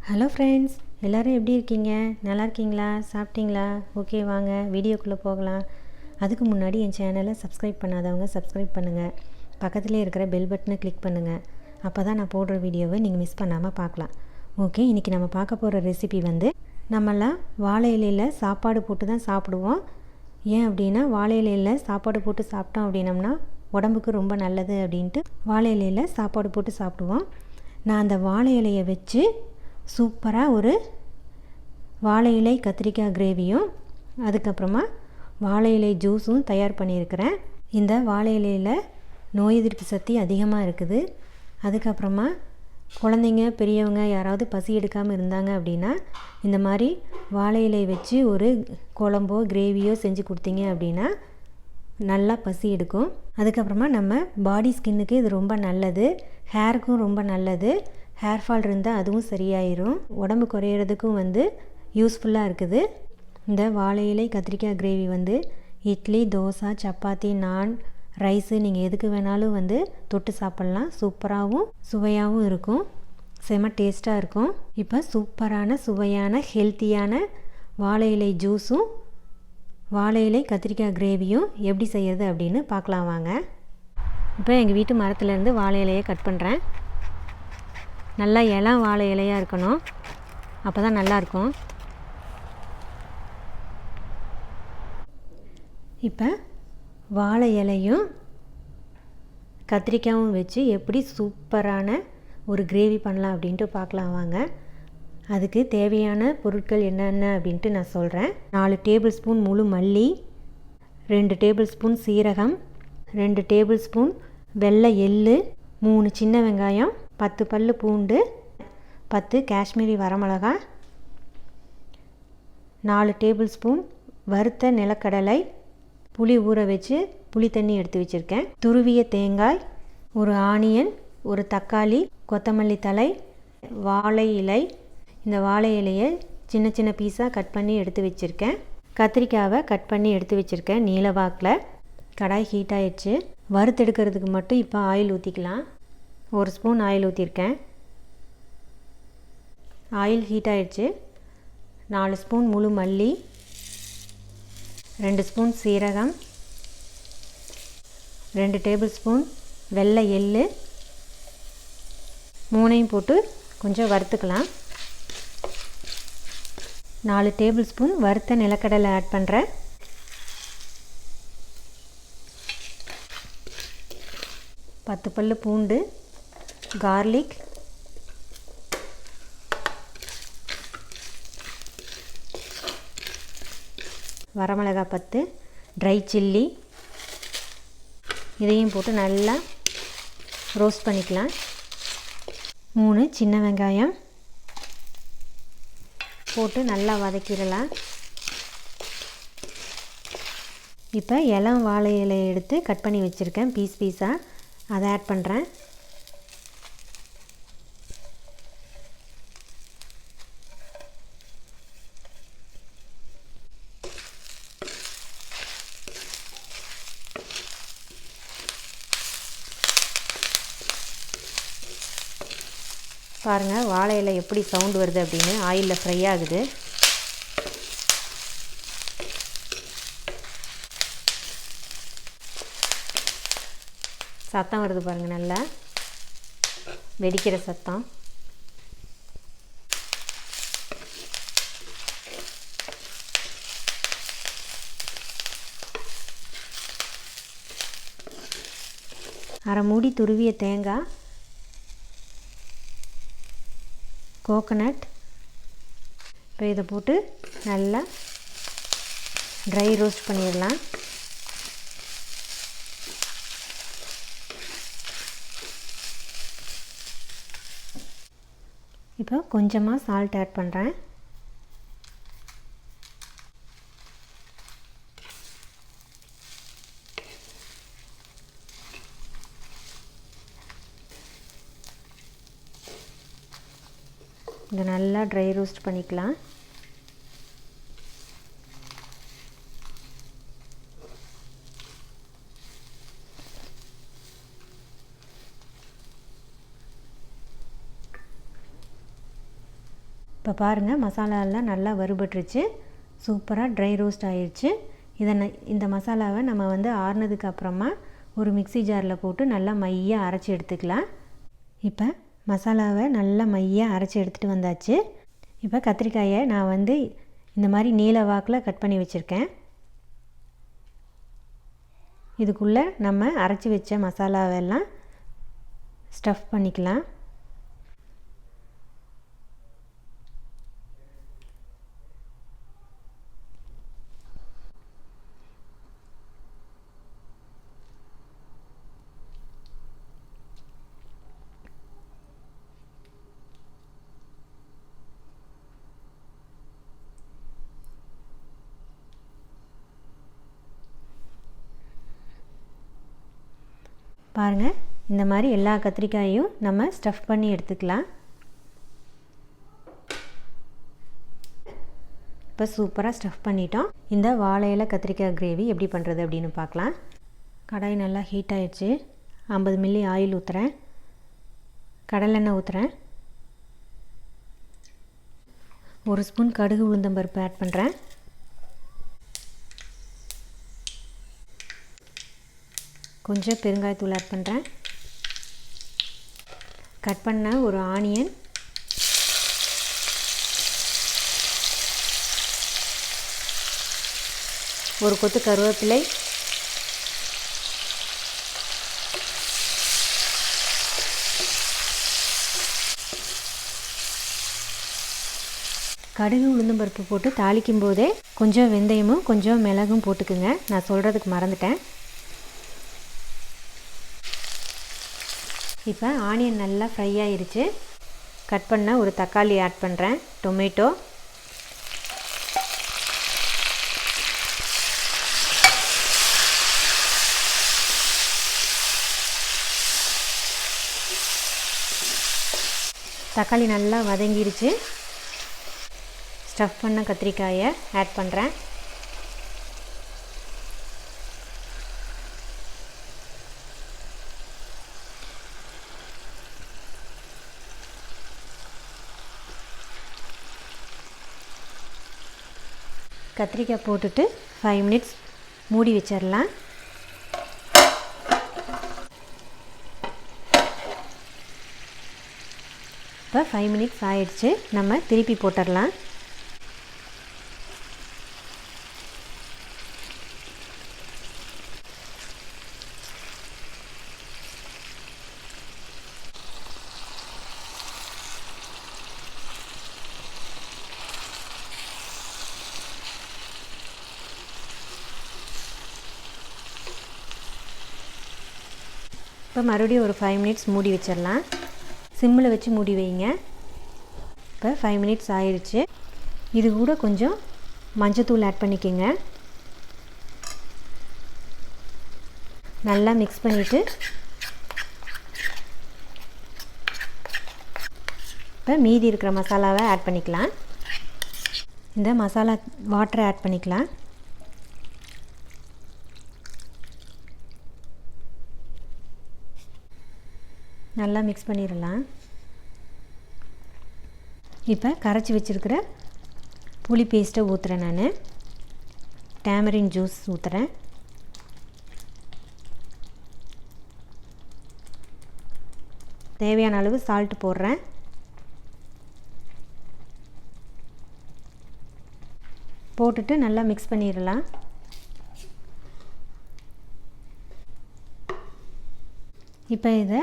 Hello friends, எல்லோரும் எப்படி இருக்கீங்க? நல்லா இருக்கீங்களா? சாப்பிட்டீங்களா? ஓகே, வாங்க வீடியோக்குள்ளே போகலாம். அதுக்கு முன்னாடி என் சேனலை சப்ஸ்கிரைப் பண்ணாதவங்க சப்ஸ்கிரைப் பண்ணுங்கள். பக்கத்துலேயே இருக்கிற பெல் பட்டனை கிளிக் பண்ணுங்கள். அப்போ தான் நான் போடுற வீடியோவை நீங்கள் மிஸ் பண்ணாமல் பார்க்கலாம். ஓகே, இன்றைக்கி நம்ம பார்க்க போகிற ரெசிபி நம்மளாம் வாழை இலையில் சாப்பாடு போட்டு தான் சாப்பிடுவோம். ஏன் அப்படின்னா, வாழை இலையில் சாப்பாடு போட்டு சாப்பிட்டோம் அப்படின்னம்னா உடம்புக்கு ரொம்ப நல்லது அப்படின்ட்டு வாழை இலையில் சாப்பாடு போட்டு சாப்பிடுவோம். நான் அந்த வாழை இலையை வச்சு சூப்பராக ஒரு வாழை இலை கத்திரிக்காய் கிரேவியும் அதுக்கப்புறமா வாழை இலை ஜூஸும் தயார் பண்ணியிருக்கிறேன். இந்த வாழை இலையில் நோய் எதிர்ப்பு சக்தி அதிகமாக இருக்குது. அதுக்கப்புறமா குழந்தைங்க பெரியவங்க யாராவது பசி எடுக்காமல் இருந்தாங்க அப்படின்னா இந்த மாதிரி வாழை இலை வச்சு ஒரு குழம்போ கிரேவியோ செஞ்சு கொடுத்தீங்க அப்படின்னா நல்லா பசி எடுக்கும். அதுக்கப்புறமா நம்ம பாடி ஸ்கின்னுக்கு இது ரொம்ப நல்லது, ஹேருக்கும் ரொம்ப நல்லது. ஹேர் ஃபால் இருந்தால் அதுவும் சரியாயிரும். உடம்பு குறையிறதுக்கும் யூஸ்ஃபுல்லாக இருக்குது. இந்த வாழை இலை கத்திரிக்காய் கிரேவி இட்லி, தோசை, சப்பாத்தி, நான், ரைஸு நீங்கள் எதுக்கு வேணாலும் தொட்டு சாப்பிட்லாம். சூப்பராகவும் சுவையாகவும் இருக்கும், செம டேஸ்ட்டாக இருக்கும். இப்போ சூப்பரான சுவையான ஹெல்த்தியான வாழை இலை ஜூஸும் வாழை இலை கத்திரிக்காய் கிரேவியும் எப்படி செய்கிறது அப்படின்னு பார்க்கலாம் வாங்க. இப்போ எங்கள் வீட்டு மரத்துலேருந்து வாழை இலையை கட் பண்ணுறேன். நல்லா இளம் வாழை இலையாக இருக்கணும், அப்போ தான் நல்லாயிருக்கும். இப்போ வாழை இலையும் கத்திரிக்காயும் வச்சு எப்படி சூப்பரான ஒரு கிரேவி பண்ணலாம் அப்படின்ட்டு பார்க்கலாம் வாங்க. அதுக்கு தேவையான பொருட்கள் என்னென்ன அப்படின்ட்டு நான் சொல்கிறேன். 4 டேபிள் ஸ்பூன் முழு மல்லி, 2 டேபிள் ஸ்பூன் சீரகம், 2 டேபிள் ஸ்பூன் வெள்ளை எள்ளு, 3 சின்ன வெங்காயம், 10 பல்லு பூண்டு, 10 காஷ்மீரி வரமிளகாய், 4 டேபிள் ஸ்பூன் வறுத்த நிலக்கடலை, புளி ஊற வச்சு புளி தண்ணி எடுத்து வச்சுருக்கேன், துருவிய தேங்காய், ஒரு ஆனியன், ஒரு தக்காளி, கொத்தமல்லி தழை, வாழை இலை. இந்த வாழை இலையை சின்ன சின்ன பீஸாக கட் பண்ணி எடுத்து வச்சுருக்கேன். கத்திரிக்காவை கட் பண்ணி எடுத்து வச்சுருக்கேன் நீல வாக்கில். கடாய் ஹீட் ஆயிடுச்சு. வறுத்தெடுக்கிறதுக்கு மட்டும் இப்போ ஆயில் ஊற்றிக்கலாம். 1 ஸ்பூன் ஆயில் ஊற்றிருக்கேன். ஆயில் ஹீட் ஆயிடுச்சு. 4 ஸ்பூன் முழு மல்லி, 2 ஸ்பூன் சீரகம், 2 டேபிள் ஸ்பூன் வெள்ளை எள்ளு, 3ஐயும் போட்டு கொஞ்சம் வறுத்துக்கலாம். 4 டேபிள் ஸ்பூன் வறுத்த நிலக்கடலை ஆட் பண்ணுறேன். பத்து பல்லு பூண்டு, கார்லிக், வரமிளகாய் 10, ட்ரை சில்லி, இதையும் போட்டு நல்லா ரோஸ்ட் பண்ணிக்கலாம். 3 சின்ன வெங்காயம் போட்டு நல்லா வதக்கிடலாம். இப்போ இளம் வாழை இலையை எடுத்து கட் பண்ணி வச்சுருக்கேன் பீஸ் பீஸாக, அதை ஆட் பண்ணுறேன். பாருங்கள் வாழை இலை எப்படி சவுண்டு வருது அப்படின்னு, ஆயிலில் ஃப்ரை ஆகுது. சத்தம் வருது பாருங்கள், நல்லா வெடிக்கிற சத்தம். அரை மூடி துருவிய தேங்காய், கோகனட். இப்போ இதை போட்டு நல்லா ட்ரை ரோஸ்ட் பண்ணிடலாம். இப்போ கொஞ்சமாக சால்ட் ஆட் பண்ணுறேன். இதை நல்லா ட்ரை ரோஸ்ட் பண்ணிக்கலாம். இப்போ பாருங்கள், மசாலாலாம் நல்லா வறுபட்டுருச்சு, சூப்பராக ட்ரை ரோஸ்ட் ஆயிடுச்சு. இந்த மசாலாவை நம்ம வந்து ஆறுனதுக்கு அப்புறமா ஒரு மிக்ஸி ஜாரில் போட்டு நல்லா மையாக அரைச்சி எடுத்துக்கலாம். இப்போ மசாலாவை நல்லா மையாக அரைச்சி எடுத்துகிட்டு வந்தாச்சு. இப்போ கத்திரிக்காயை நான் வந்து இந்த மாதிரி நீல வாக்கில் கட் பண்ணி வச்சுருக்கேன். இதுக்குள்ளே நம்ம அரைச்சி வச்ச மசாலாவெல்லாம் ஸ்டஃப் பண்ணிக்கலாம். பாருங்கள், இந்த மாதிரி எல்லா கத்திரிக்காயையும் நம்ம ஸ்டஃப் பண்ணி எடுத்துக்கலாம். இப்போ சூப்பராக ஸ்டஃப் பண்ணிட்டோம். இந்த வாழை இலை கத்திரிக்காய் கிரேவி எப்படி பண்ணுறது அப்படின்னு பார்க்கலாம். கடாய் நல்லா ஹீட் ஆகிடுச்சு. 50 மில்லி ஆயில் ஊற்றுறேன். கடலெண்ணெய் ஊற்றுறேன். 1 ஸ்பூன் கடுகு உளுந்தம்பருப்பு ஆட் பண்ணுறேன். கொஞ்சம் பெருங்காயத்தூள் ஆட் பண்ணுறேன். கட் பண்ண ஒரு ஆனியன், ஒரு கொத்து கருவேப்பிலை, கடுகு உளுந்தம்பருப்பு போட்டு தாளிக்கும் போதே கொஞ்சம் வெந்தயமும் கொஞ்சம் மிளகும் போட்டுக்குங்க. நான் சொல்கிறதுக்கு மறந்துட்டேன். இப்போ ஆனியன் நல்லா ஃப்ரை ஆகிருச்சு. கட் பண்ண ஒரு தக்காளி ஆட் பண்ணுறேன். டொமேட்டோ, தக்காளி நல்லா வதங்கிருச்சு. ஸ்டஃப் பண்ண கத்திரிக்காயை ஆட் பண்ணுறேன். கத்திரிக்காய் போட்டுட்டு 5 மினிட்ஸ் மூடி வச்சிடலாம். இப்போ 5 மினிட்ஸ் ஆயிடுச்சு. நம்ம திருப்பி போட்டுடலாம். இப்போ மறுபடியும் ஒரு 5 மினிட்ஸ் மூடி வச்சிடலாம். சிம்மில் வச்சு மூடி வைங்க. இப்போ 5 மினிட்ஸ் ஆயிடுச்சு. இது கூட கொஞ்சம் மஞ்சத்தூள் ஆட் பண்ணிக்கோங்க. நல்லா மிக்ஸ் பண்ணிவிட்டு இப்போ மீதி இருக்கிற மசாலாவை ஆட் பண்ணிக்கலாம். இந்த மசாலா வாட்டரை ஆட் பண்ணிக்கலாம். நல்லா மிக்ஸ் பண்ணிடலாம். இப்போ கரைச்சி வச்சுருக்கிற புளி பேஸ்ட்டை ஊற்றுறேன். நான் டேமரின் ஜூஸ் ஊற்றுறேன். தேவையான அளவு சால்ட் போடுறேன். போட்டுட்டு நல்லா மிக்ஸ் பண்ணிடலாம். இப்போ இதை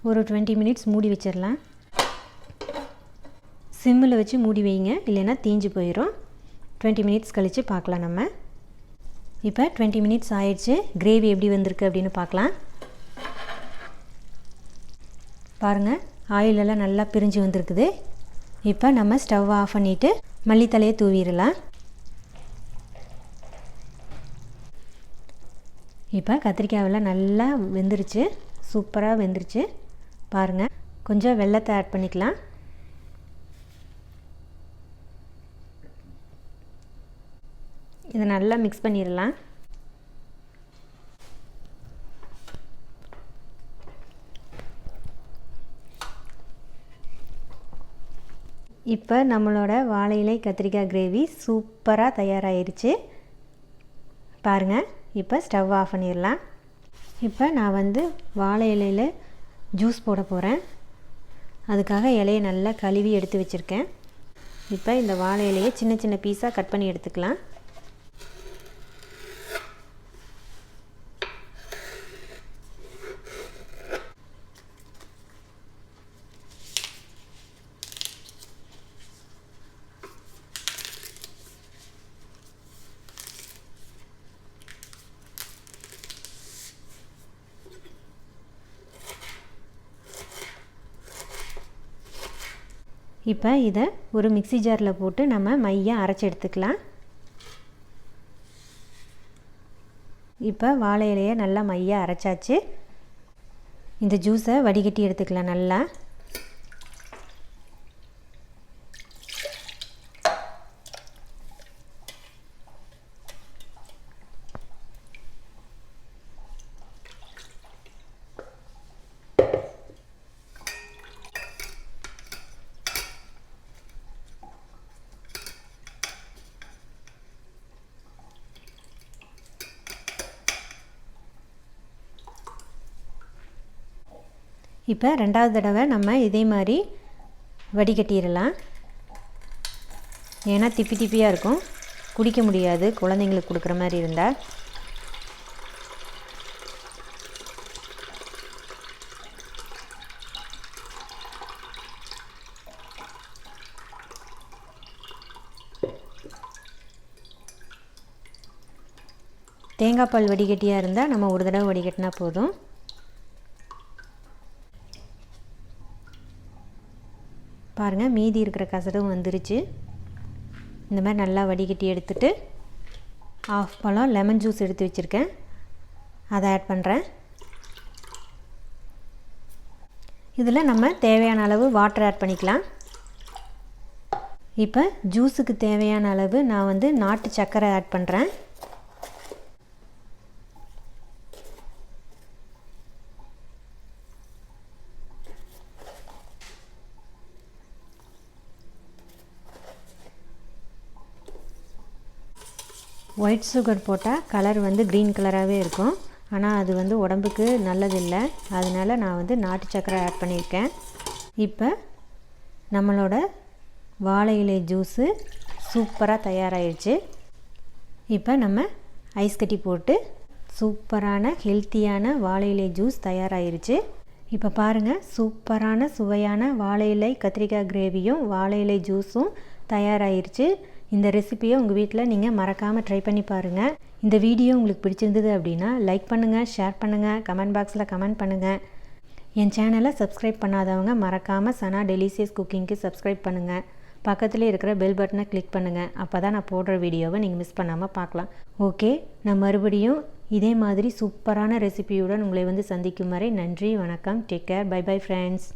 ஒரு 20 மினிட்ஸ் மூடி வச்சிடலாம். சிம்மில் வச்சு மூடி வைங்க, இல்லைன்னா தீஞ்சு போயிடும். 20 மினிட்ஸ் கழித்து பார்க்கலாம் நம்ம. இப்போ 20 மினிட்ஸ் ஆயிடுச்சு. கிரேவி எப்படி வந்திருக்கு அப்படின்னு பார்க்கலாம். பாருங்கள், ஆயிலெல்லாம் நல்லா பிரிஞ்சு வந்திருக்குது. இப்போ நம்ம ஸ்டவ் ஆஃப் பண்ணிவிட்டு மல்லித்தலையை தூவிடலாம். இப்போ கத்திரிக்காயெல்லாம் நல்லா வெந்துருச்சு, சூப்பராக வெந்துருச்சு. பாருங்கள், கொஞ்சம் வெல்லத்தை ஆட் பண்ணிக்கலாம். இதை நல்லா மிக்ஸ் பண்ணிடலாம். இப்போ நம்மளோட வாழை இலை கத்திரிக்காய் கிரேவி சூப்பராக தயாராகிருச்சு பாருங்கள். இப்போ ஸ்டவ் ஆஃப் பண்ணிடலாம். இப்போ நான் வந்து வாழை இலையில் ஜூஸ் போட போகிறேன். அதுக்காக இலையை நல்லா கழுவி எடுத்து வச்சுருக்கேன். இப்போ இந்த வாழை இலையை சின்ன சின்ன பீஸாக கட் பண்ணி எடுத்துக்கலாம். இப்போ இதை ஒரு மிக்ஸி ஜாரில் போட்டு நம்ம மையாக அரைச்சி எடுத்துக்கலாம். இப்போ வாழை இலையை நல்லா மையாக அரைச்சாச்சு. இந்த ஜூஸை வடிகட்டி எடுத்துக்கலாம் நல்லா. இப்போ ரெண்டாவது தடவை நம்ம இதே மாதிரி வடிகட்டிடலாம். ஏன்னா திப்பி திப்பியாக இருக்கும், குடிக்க முடியாது குழந்தைங்களுக்கு கொடுக்குற மாதிரி இருந்தால். தேங்காய் பால் வடிகட்டியாக இருந்தால் நம்ம ஒரு தடவை வடிகட்டினா போதும். பாருங்கள், மீதி இருக்கிற கசடும் வந்துருச்சு. இந்த மாதிரி நல்லா வடிகட்டி எடுத்துட்டு ஆஃப் பழம் லெமன் ஜூஸ் எடுத்து வச்சுருக்கேன், அதை ஆட் பண்ணுறேன். இதில் நம்ம தேவையான அளவு வாட்டர் ஆட் பண்ணிக்கலாம். இப்போ ஜூஸுக்கு தேவையான அளவு நான் வந்து நாட்டு சர்க்கரை ஆட் பண்ணுறேன். ஒயிட் சுகர் போட்டால் கலர் வந்து க்ரீன் கலராகவே இருக்கும், ஆனால் அது வந்து உடம்புக்கு நல்லதில்லை. அதனால் நான் வந்து நாட்டு சர்க்கரை ஆட் பண்ணியிருக்கேன். இப்போ நம்மளோட வாழை இலை ஜூஸு சூப்பராக தயாராகிடுச்சு. இப்போ நம்ம ஐஸ் கட்டி போட்டு சூப்பரான ஹெல்த்தியான வாழை இலை ஜூஸ் தயாராகிருச்சு. இப்போ பாருங்கள், சூப்பரான சுவையான வாழை இலை கத்திரிக்காய் கிரேவியும் வாழை இலை ஜூஸும் தயாராகிருச்சு. இந்த ரெசிபியை உங்கள் வீட்டில் நீங்கள் மறக்காமல் ட்ரை பண்ணி பாருங்கள். இந்த வீடியோ உங்களுக்கு பிடிச்சிருந்தது அப்படின்னா லைக் பண்ணுங்கள், ஷேர் பண்ணுங்கள், கமெண்ட் பாக்ஸில் கமெண்ட் பண்ணுங்கள். என் சேனலை சப்ஸ்கிரைப் பண்ணாதவங்க மறக்காமல் சனா டெலிசியஸ் குக்கிங்க்கு சப்ஸ்கிரைப் பண்ணுங்கள். பக்கத்தில் இருக்கிற பெல் பட்டனை கிளிக் பண்ணுங்கள். அப்போ தான் நான் போடுற வீடியோவை நீங்கள் மிஸ் பண்ணாமல் பார்க்கலாம். ஓகே, நான் மறுபடியும் இதே மாதிரி சூப்பரான ரெசிபியுடன் உங்களை வந்து சந்திக்கும் வரை நன்றி, வணக்கம், take care, bye bye friends.